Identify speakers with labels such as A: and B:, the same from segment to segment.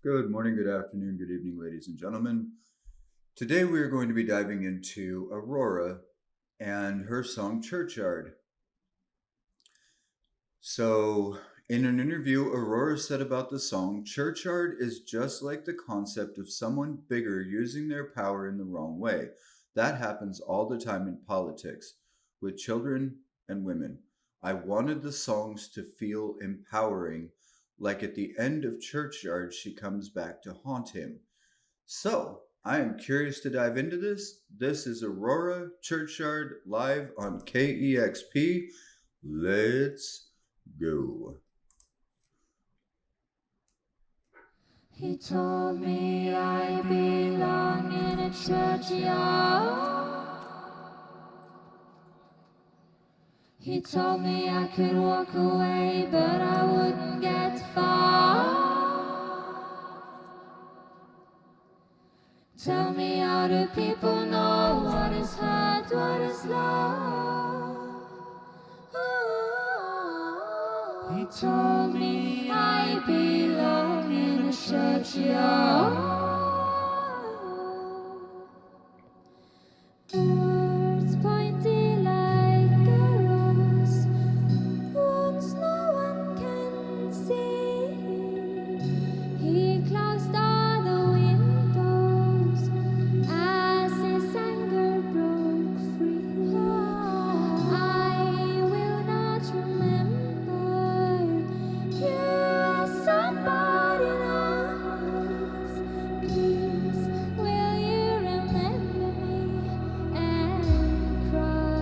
A: Good morning, good afternoon, good evening, ladies and gentlemen. Today we are going to be diving into Aurora and her song Churchyard. So, in an interview, Aurora said about the song, Churchyard is just like the concept of someone bigger using their power in the wrong way. That happens all the time in politics, with children and women. I wanted the songs to feel empowering, like at the end of Churchyard, she comes back to haunt him. So, I am curious to dive into this. This is Aurora Churchyard live on KEXP. Let's go.
B: He told me I belong in a churchyard. He told me I could walk away, but I wouldn't get far. Tell me, how do people know what is hurt, what is love? He told me I belong in a churchyard. Words pointy like arrows, wounds no one can see. He closed all the windows as his anger broke free. I will not remember you as somebody else. Please, will you remember me and cry?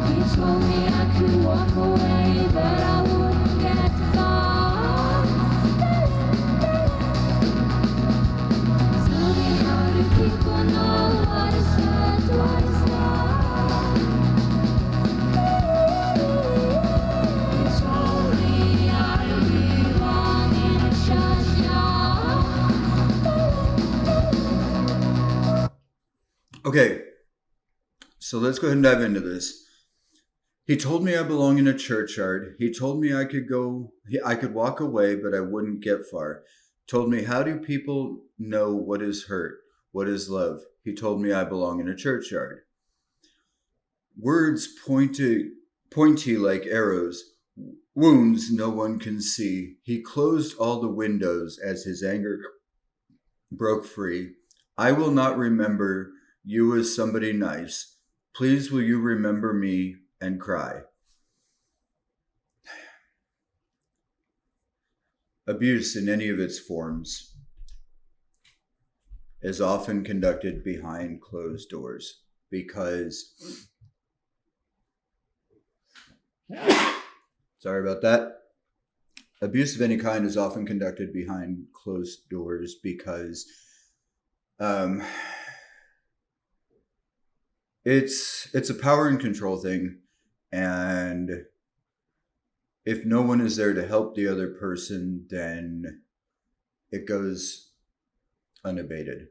B: He told me I could walk away, but I wouldn't get far. Tell me, how do people know what is hurt, what is love? He told me I belong in a churchyard.
A: Okay, so let's go ahead and dive into this. He told me I belong in a churchyard. He told me I could walk away, but I wouldn't get far. Told me, how do people know what is hurt, what is love? He told me I belong in a churchyard. Words pointy like arrows, wounds no one can see. He closed all the windows as his anger broke free. I will not remember you as somebody nice. Please, will you remember me and cry? Abuse in any of its forms is often conducted behind closed doors because, sorry about that. Abuse of any kind is often conducted behind closed doors because it's a power and control thing, and if no one is there to help the other person, then it goes unabated.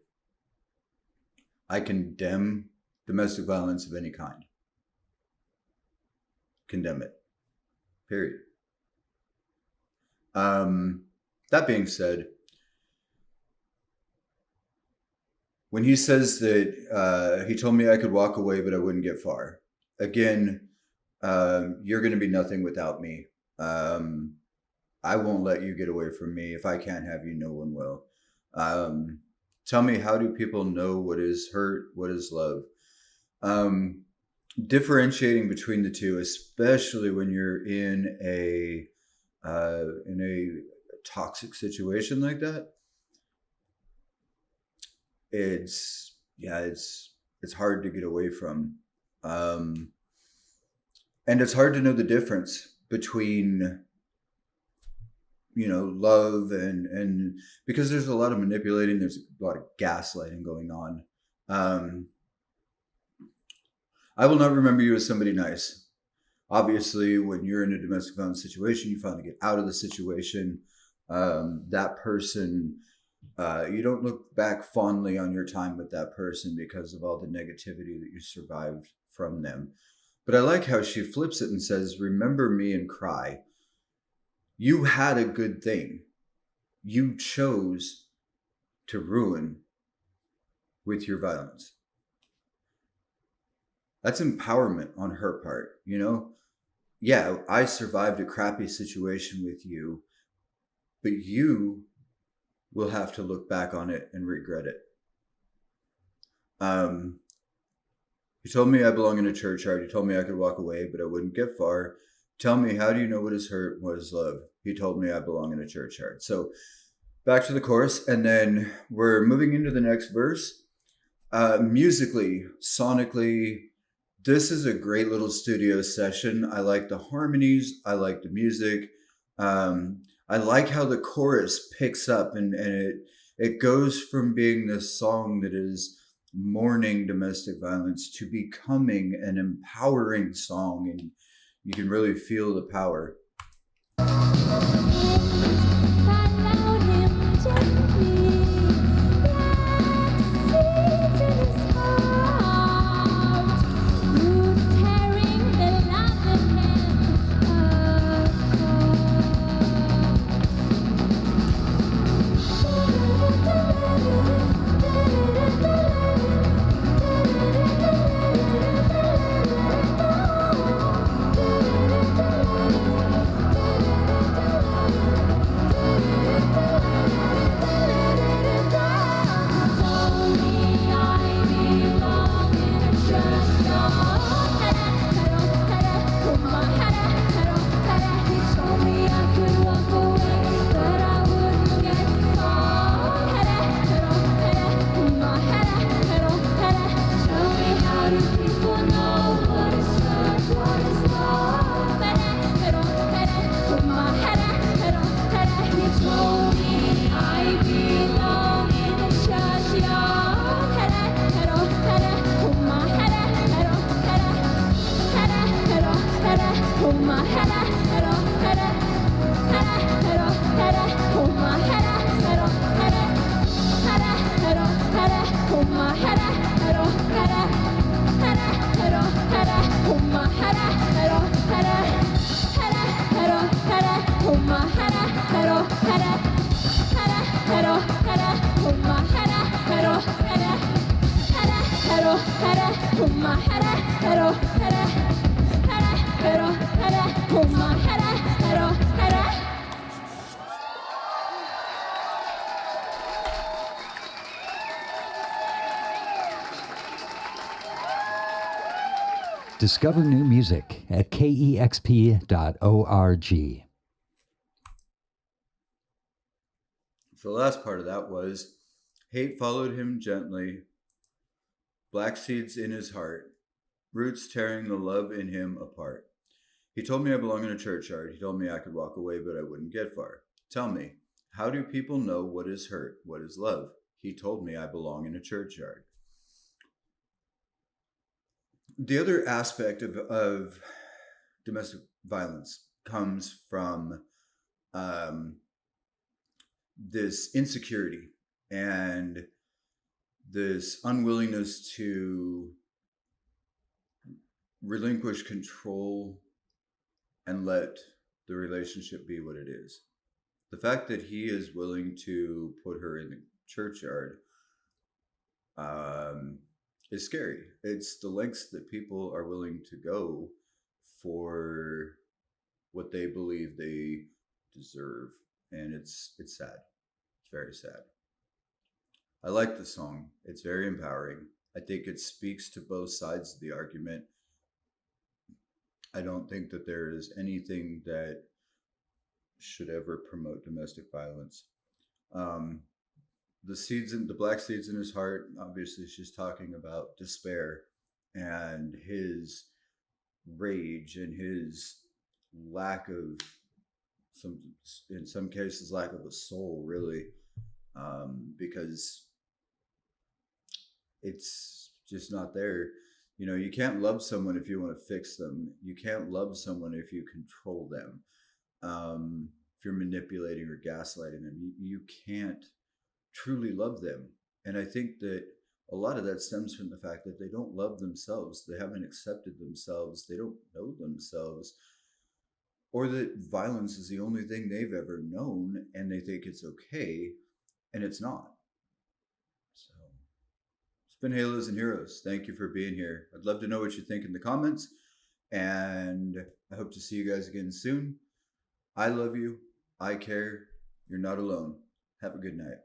A: I condemn domestic violence of any kind. Condemn it. Period. That being said, when he says that he told me I could walk away, but I wouldn't get far, again, you're going to be nothing without me. I won't let you get away from me. If I can't have you, no one will. Tell me, how do people know what is hurt, what is love? Differentiating between the two, especially when you're in a toxic situation like that, it's hard to get away from, and it's hard to know the difference between love, and because there's a lot of manipulating, there's a lot of gaslighting going on. I will not remember you as somebody nice. Obviously, when you're in a domestic violence situation, you finally get out of the situation. That person, you don't look back fondly on your time with that person because of all the negativity that you survived from them. But I like how she flips it and says, remember me and cry. You had a good thing. You chose to ruin with your violence. That's empowerment on her part, Yeah, I survived a crappy situation with you, but you will have to look back on it and regret it. He told me I belong in a churchyard. He told me I could walk away, but I wouldn't get far. Tell me, how do you know what is hurt, what is love? He told me I belong in a churchyard. So back to the chorus, and then we're moving into the next verse. Musically, sonically, this is a great little studio session. I like the harmonies. I like the music. I like how the chorus picks up and it goes from being this song that is mourning domestic violence to becoming an empowering song, and you can really feel the power.
C: Discover new music at KEXP.org.
A: So the last part of that was, hate followed him gently, black seeds in his heart, roots tearing the love in him apart. He told me I belong in a churchyard. He told me I could walk away, but I wouldn't get far. Tell me, how do people know what is hurt, what is love? He told me I belong in a churchyard. The other aspect of domestic violence comes from this insecurity and this unwillingness to relinquish control and let the relationship be what it is. The fact that he is willing to put her in the churchyard is scary. It's the lengths that people are willing to go for what they believe they deserve, and it's sad. It's very sad. I like the song. It's very empowering. I think it speaks to both sides of the argument. I don't think that there is anything that should ever promote domestic violence. The black seeds in his heart, obviously she's talking about despair and his rage and his lack of some in some cases lack of a soul, really, because it's just not there. You know, you can't love someone if you want to fix them. You can't love someone if you control them. If you're manipulating or gaslighting them, you can't truly love them. And I think that a lot of that stems from the fact that they don't love themselves. They haven't accepted themselves. They don't know themselves. Or that violence is the only thing they've ever known and they think it's okay, and it's not. So it's been Halos and Heroes. Thank you for being here. I'd love to know what you think in the comments, and I hope to see you guys again soon. I love you. I care. You're not alone. Have a good night.